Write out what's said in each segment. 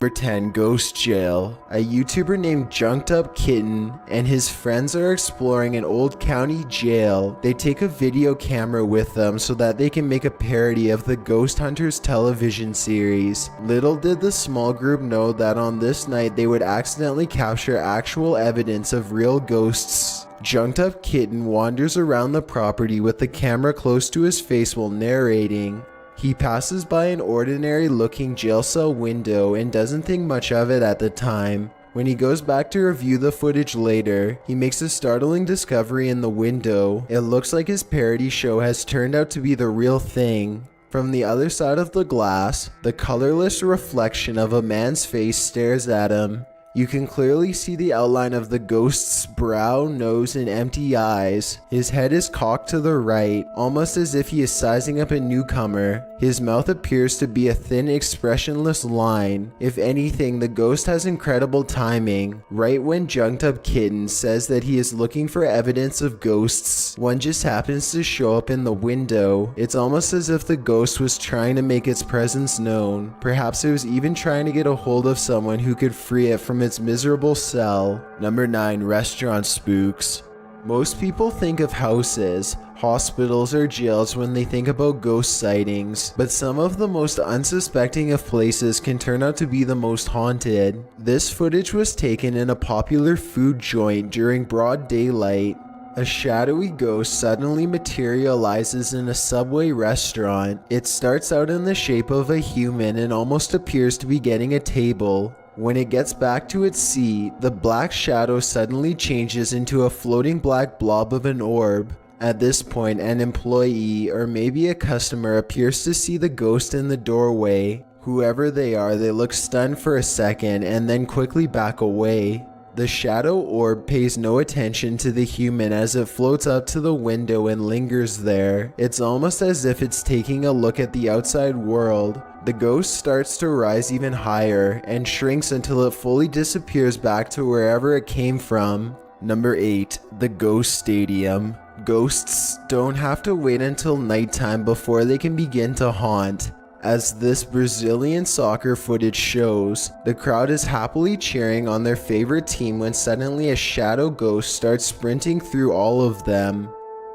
Number 10. Ghost Jail. A YouTuber named Junked Up Kitten and his friends are exploring an old county jail. They take a video camera with them so that they can make a parody of the Ghost Hunters television series. Little did the small group know that on this night they would accidentally capture actual evidence of real ghosts. Junked Up Kitten wanders around the property with the camera close to his face while narrating. He passes by an ordinary looking jail cell window and doesn't think much of it at the time. When he goes back to review the footage later, he makes a startling discovery in the window. It looks like his parody show has turned out to be the real thing. From the other side of the glass, the colorless reflection of a man's face stares at him. You can clearly see the outline of the ghost's brow, nose, and empty eyes. His head is cocked to the right, almost as if he is sizing up a newcomer. His mouth appears to be a thin, expressionless line. If anything, the ghost has incredible timing. Right when Junked Up Kitten says that he is looking for evidence of ghosts, one just happens to show up in the window. It's almost as if the ghost was trying to make its presence known. Perhaps it was even trying to get a hold of someone who could free it from its miserable cell. Number 9. Restaurant spooks. Most people think of houses, hospitals, or jails when they think about ghost sightings, but some of the most unsuspecting of places can turn out to be the most haunted. This footage was taken in a popular food joint during broad daylight. A shadowy ghost suddenly materializes in a Subway restaurant. It starts out in the shape of a human and almost appears to be getting a table. When it gets back to its seat, the black shadow suddenly changes into a floating black blob of an orb. At this point, an employee or maybe a customer appears to see the ghost in the doorway. Whoever they are, they look stunned for a second and then quickly back away. The shadow orb pays no attention to the human as it floats up to the window and lingers there. It's almost as if it's taking a look at the outside world. The ghost starts to rise even higher and shrinks until it fully disappears back to wherever it came from. Number 8. The Ghost Stadium. Ghosts don't have to wait until nighttime before they can begin to haunt. As this Brazilian soccer footage shows, the crowd is happily cheering on their favorite team when suddenly a shadow ghost starts sprinting through all of them.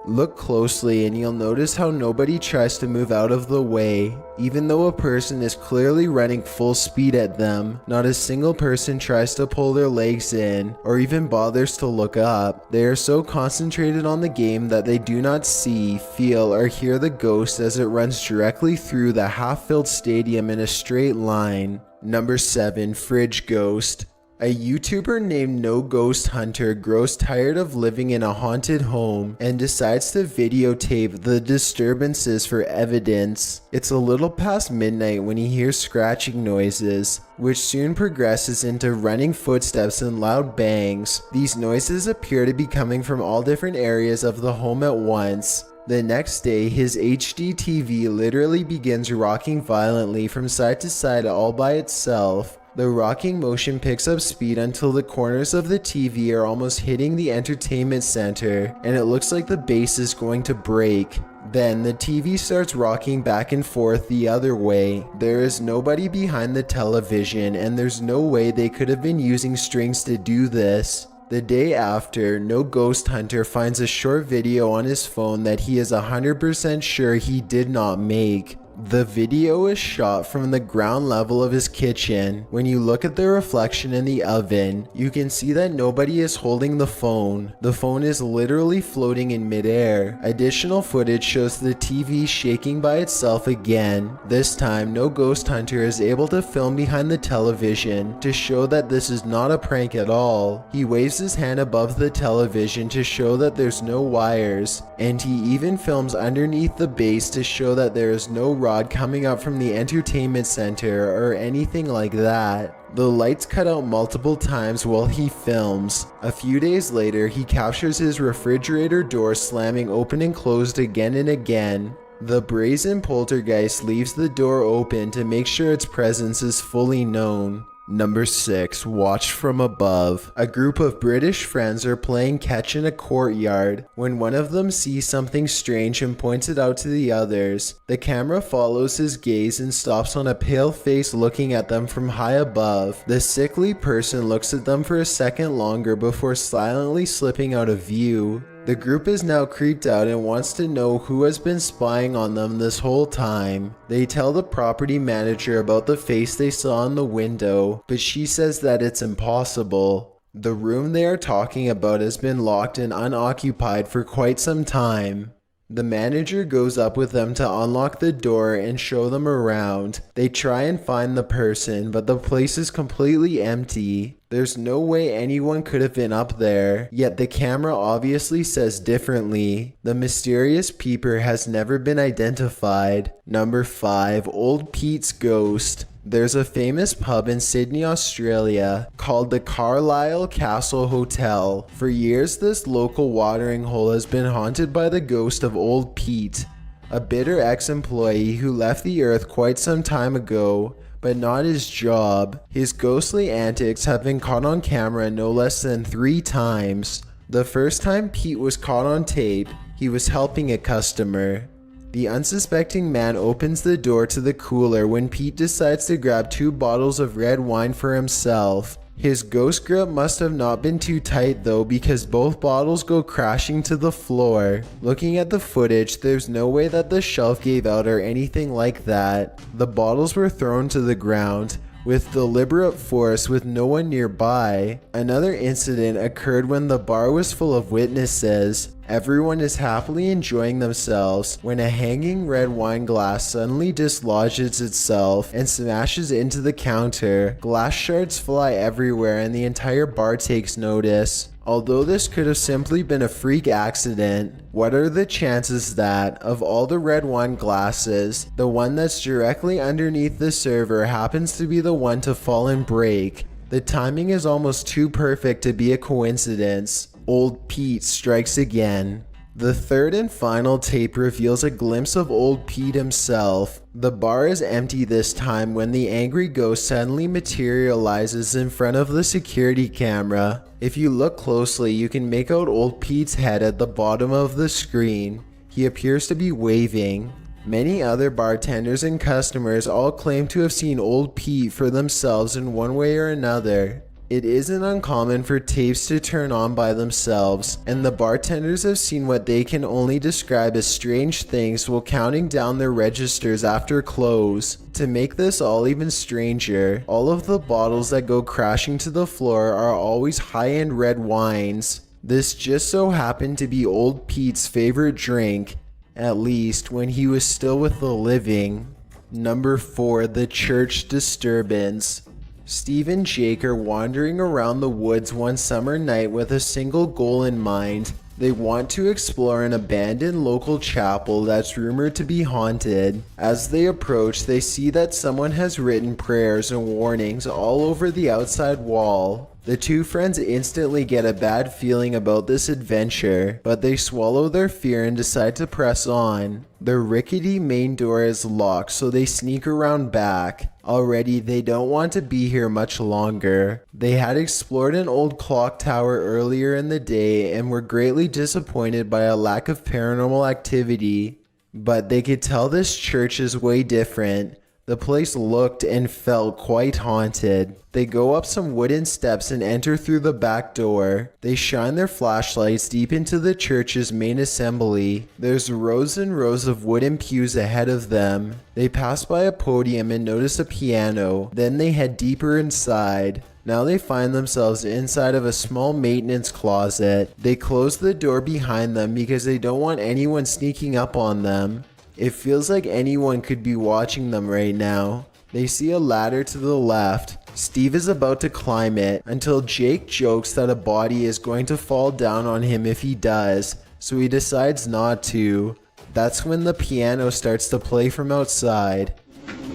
Look closely and you'll notice how nobody tries to move out of the way. Even though a person is clearly running full speed at them, not a single person tries to pull their legs in or even bothers to look up. They are so concentrated on the game that they do not see, feel, or hear the ghost as it runs directly through the half-filled stadium in a straight line. Number 7. Fridge Ghost. A YouTuber named No Ghost Hunter grows tired of living in a haunted home and decides to videotape the disturbances for evidence. It's a little past midnight when he hears scratching noises, which soon progresses into running footsteps and loud bangs. These noises appear to be coming from all different areas of the home at once. The next day, his HD TV literally begins rocking violently from side to side all by itself. The rocking motion picks up speed until the corners of the TV are almost hitting the entertainment center, and it looks like the base is going to break. Then the TV starts rocking back and forth the other way. There is nobody behind the television, and there's no way they could have been using strings to do this. The day after, No Ghost Hunter finds a short video on his phone that he is 100% sure he did not make. The video is shot from the ground level of his kitchen. When you look at the reflection in the oven, you can see that nobody is holding the phone. The phone is literally floating in midair. Additional footage shows the TV shaking by itself again. This time, No Ghost Hunter is able to film behind the television to show that this is not a prank at all. He waves his hand above the television to show that there's no wires, and he even films underneath the base to show that there is no rod coming up from the entertainment center or anything like that. The lights cut out multiple times while he films. A few days later, he captures his refrigerator door slamming open and closed again and again. The brazen poltergeist leaves the door open to make sure its presence is fully known. Number 6. Watched from above. A group of British friends are playing catch in a courtyard when one of them sees something strange and points it out to the others. The camera follows his gaze and stops on a pale face looking at them from high above. The sickly person looks at them for a second longer before silently slipping out of view. The group is now creeped out and wants to know who has been spying on them this whole time. They tell the property manager about the face they saw in the window, but she says that it's impossible. The room they are talking about has been locked and unoccupied for quite some time. The manager goes up with them to unlock the door and show them around. They try and find the person, but the place is completely empty. There's no way anyone could have been up there, yet the camera obviously says differently. The mysterious peeper has never been identified. Number 5. Old Pete's Ghost. There's a famous pub in Sydney, Australia called the Carlisle Castle Hotel. For years, this local watering hole has been haunted by the ghost of Old Pete, a bitter ex-employee who left the earth quite some time ago, but not his job. His ghostly antics have been caught on camera no less than 3 times. The first time Pete was caught on tape, he was helping a customer. The unsuspecting man opens the door to the cooler when Pete decides to grab 2 bottles of red wine for himself. His ghost grip must have not been too tight though, because both bottles go crashing to the floor. Looking at the footage, there's no way that the shelf gave out or anything like that. The bottles were thrown to the ground with deliberate force with no one nearby. Another incident occurred when the bar was full of witnesses. Everyone is happily enjoying themselves when a hanging red wine glass suddenly dislodges itself and smashes into the counter. Glass shards fly everywhere and the entire bar takes notice. Although this could have simply been a freak accident, what are the chances that, of all the red wine glasses, the one that's directly underneath the server happens to be the one to fall and break? The timing is almost too perfect to be a coincidence. Old Pete strikes again. The third and final tape reveals a glimpse of Old Pete himself. The bar is empty this time when the angry ghost suddenly materializes in front of the security camera. If you look closely, you can make out Old Pete's head at the bottom of the screen. He appears to be waving. Many other bartenders and customers all claim to have seen Old Pete for themselves in one way or another. It isn't uncommon for tapes to turn on by themselves, and the bartenders have seen what they can only describe as strange things while counting down their registers after close. To make this all even stranger, all of the bottles that go crashing to the floor are always high-end red wines. This just so happened to be Old Pete's favorite drink, at least when he was still with the living. Number 4. The Church Disturbance. Steve and Jake are wandering around the woods one summer night with a single goal in mind. They want to explore an abandoned local chapel that's rumored to be haunted. As they approach, they see that someone has written prayers and warnings all over the outside wall. The 2 friends instantly get a bad feeling about this adventure, but they swallow their fear and decide to press on. The rickety main door is locked, so they sneak around back. Already, they don't want to be here much longer. They had explored an old clock tower earlier in the day and were greatly disappointed by a lack of paranormal activity. But they could tell this church is way different. The place looked and felt quite haunted. They go up some wooden steps and enter through the back door. They shine their flashlights deep into the church's main assembly. There's rows and rows of wooden pews ahead of them. They pass by a podium and notice a piano. Then they head deeper inside. Now they find themselves inside of a small maintenance closet. They close the door behind them because they don't want anyone sneaking up on them. It feels like anyone could be watching them right now. They see a ladder to the left. Steve is about to climb it until Jake jokes that a body is going to fall down on him if he does, so he decides not to. That's when the piano starts to play from outside.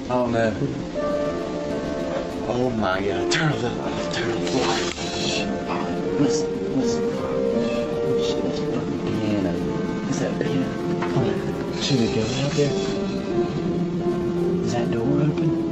Oh no. Oh my god. Turn off the light. Listen. Oh shit, that's a fucking piano. Is that piano? See the ghost out there? Is that door open?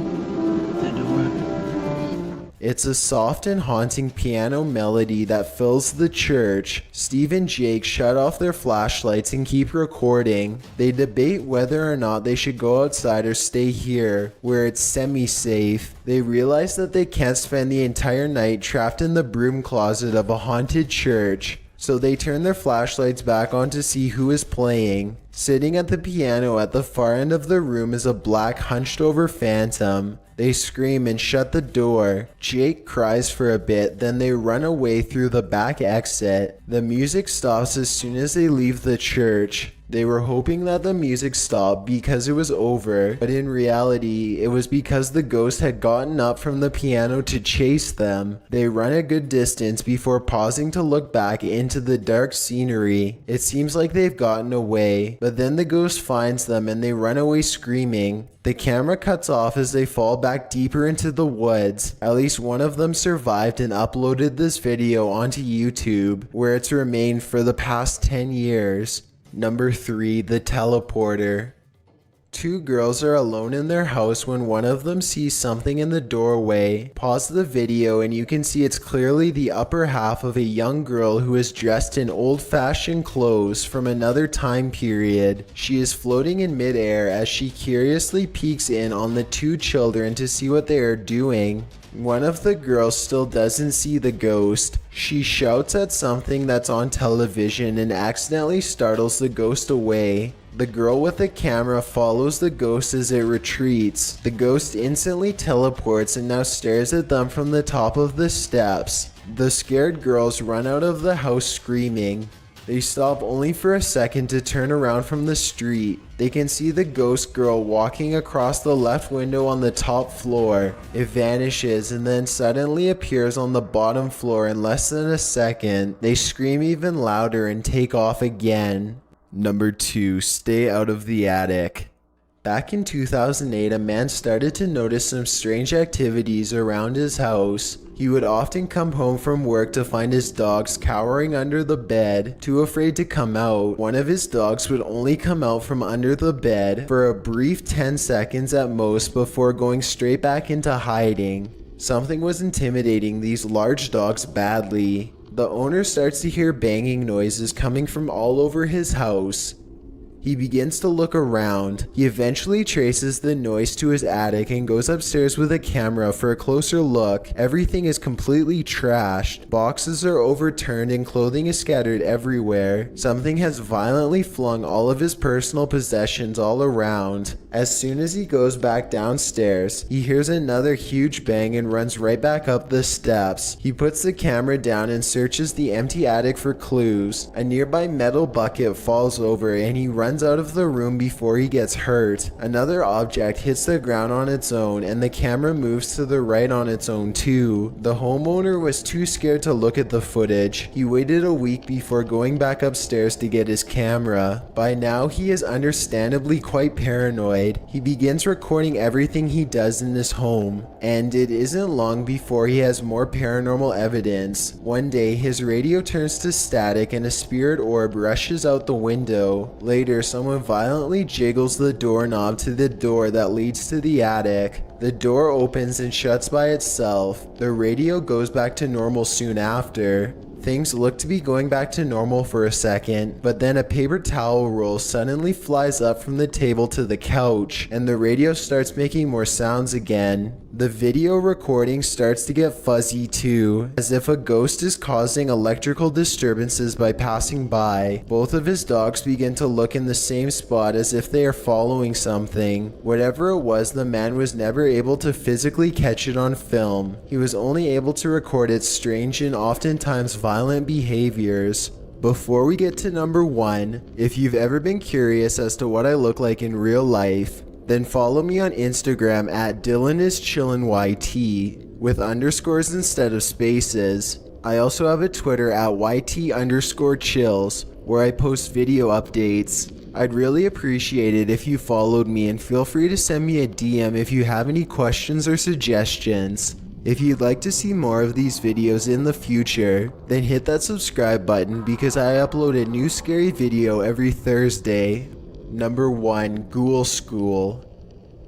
It's a soft and haunting piano melody that fills the church. Steve and Jake shut off their flashlights and keep recording. They debate whether or not they should go outside or stay here, where it's semi-safe. They realize that they can't spend the entire night trapped in the broom closet of a haunted church. So they turn their flashlights back on to see who is playing. Sitting at the piano at the far end of the room is a black hunched over phantom. They scream and shut the door. Jake cries for a bit, then they run away through the back exit. The music stops as soon as they leave the church. They were hoping that the music stopped because it was over, but in reality, it was because the ghost had gotten up from the piano to chase them. They run a good distance before pausing to look back into the dark scenery. It seems like they've gotten away, but then the ghost finds them and they run away screaming. The camera cuts off as they fall back deeper into the woods. At least one of them survived and uploaded this video onto YouTube, where it's remained for the past 10 years. Number 3, the teleporter. Two girls are alone in their house when one of them sees something in the doorway. Pause the video and you can see it's clearly the upper half of a young girl who is dressed in old-fashioned clothes from another time period. She is floating in midair as she curiously peeks in on the two children to see what they are doing. One of the girls still doesn't see the ghost. She shouts at something that's on television and accidentally startles the ghost away. The girl with the camera follows the ghost as it retreats. The ghost instantly teleports and now stares at them from the top of the steps. The scared girls run out of the house screaming. They stop only for a second to turn around from the street. They can see the ghost girl walking across the left window on the top floor. It vanishes and then suddenly appears on the bottom floor in less than a second. They scream even louder and take off again. Number 2, stay out of the attic. Back in 2008, a man started to notice some strange activities around his house. He would often come home from work to find his dogs cowering under the bed, too afraid to come out. One of his dogs would only come out from under the bed for a brief 10 seconds at most before going straight back into hiding. Something was intimidating these large dogs badly. The owner starts to hear banging noises coming from all over his house. He begins to look around. He eventually traces the noise to his attic and goes upstairs with a camera for a closer look. Everything is completely trashed. Boxes are overturned and clothing is scattered everywhere. Something has violently flung all of his personal possessions all around. As soon as he goes back downstairs, he hears another huge bang and runs right back up the steps. He puts the camera down and searches the empty attic for clues. A nearby metal bucket falls over and he runs out of the room before he gets hurt. Another object hits the ground on its own and the camera moves to the right on its own too. The homeowner was too scared to look at the footage. He waited a week before going back upstairs to get his camera. By now he is understandably quite paranoid. He begins recording everything he does in his home, and it isn't long before he has more paranormal evidence. One day his radio turns to static and a spirit orb rushes out the window. Later, someone violently jiggles the doorknob to the door that leads to the attic. The door opens and shuts by itself. The radio goes back to normal soon after. Things look to be going back to normal for a second, but then a paper towel roll suddenly flies up from the table to the couch, and the radio starts making more sounds again. The video recording starts to get fuzzy too, as if a ghost is causing electrical disturbances by passing by. Both of his dogs begin to look in the same spot as if they are following something. Whatever it was, the man was never able to physically catch it on film. He was only able to record its strange and oftentimes violent behaviors. Before we get to number 1, if you've ever been curious as to what I look like in real life, then follow me on Instagram at DylanIsChillinYT with underscores instead of spaces. I also have a Twitter at YT_chills where I post video updates. I'd really appreciate it if you followed me, and feel free to send me a DM if you have any questions or suggestions. If you'd like to see more of these videos in the future, then hit that subscribe button because I upload a new scary video every Thursday. Number 1, Ghoul School.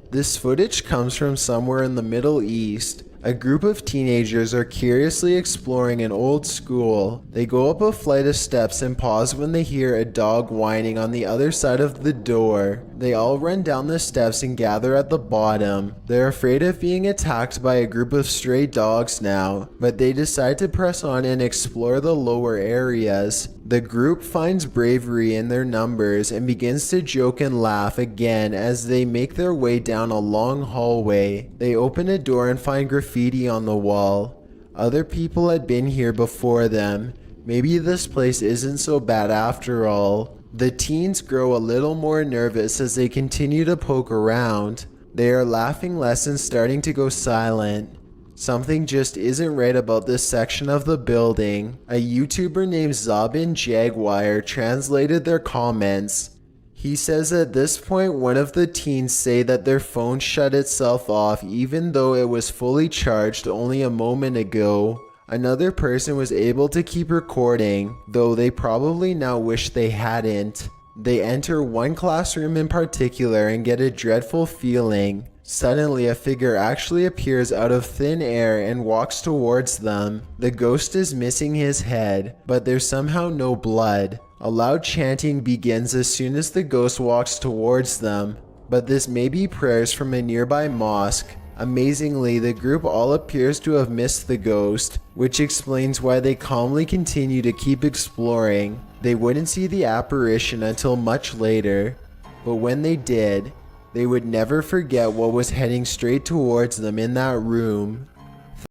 This footage comes from somewhere in the Middle East. A group of teenagers are curiously exploring an old school. They go up a flight of steps and pause when they hear a dog whining on the other side of the door. They all run down the steps and gather at the bottom. They're afraid of being attacked by a group of stray dogs now, but they decide to press on and explore the lower areas. The group finds bravery in their numbers and begins to joke and laugh again as they make their way down a long hallway. They open a door and find graffiti on the wall. Other people had been here before them. Maybe this place isn't so bad after all. The teens grow a little more nervous as they continue to poke around. They are laughing less and starting to go silent. Something just isn't right about this section of the building. A YouTuber named Zabin Jaguar translated their comments. He says at this point one of the teens say that their phone shut itself off even though it was fully charged only a moment ago. Another person was able to keep recording, though they probably now wish they hadn't. They enter one classroom in particular and get a dreadful feeling. Suddenly, a figure actually appears out of thin air and walks towards them. The ghost is missing his head, but there's somehow no blood. A loud chanting begins as soon as the ghost walks towards them, but this may be prayers from a nearby mosque. Amazingly, the group all appears to have missed the ghost, which explains why they calmly continue to keep exploring. They wouldn't see the apparition until much later, but when they did, they would never forget what was heading straight towards them in that room.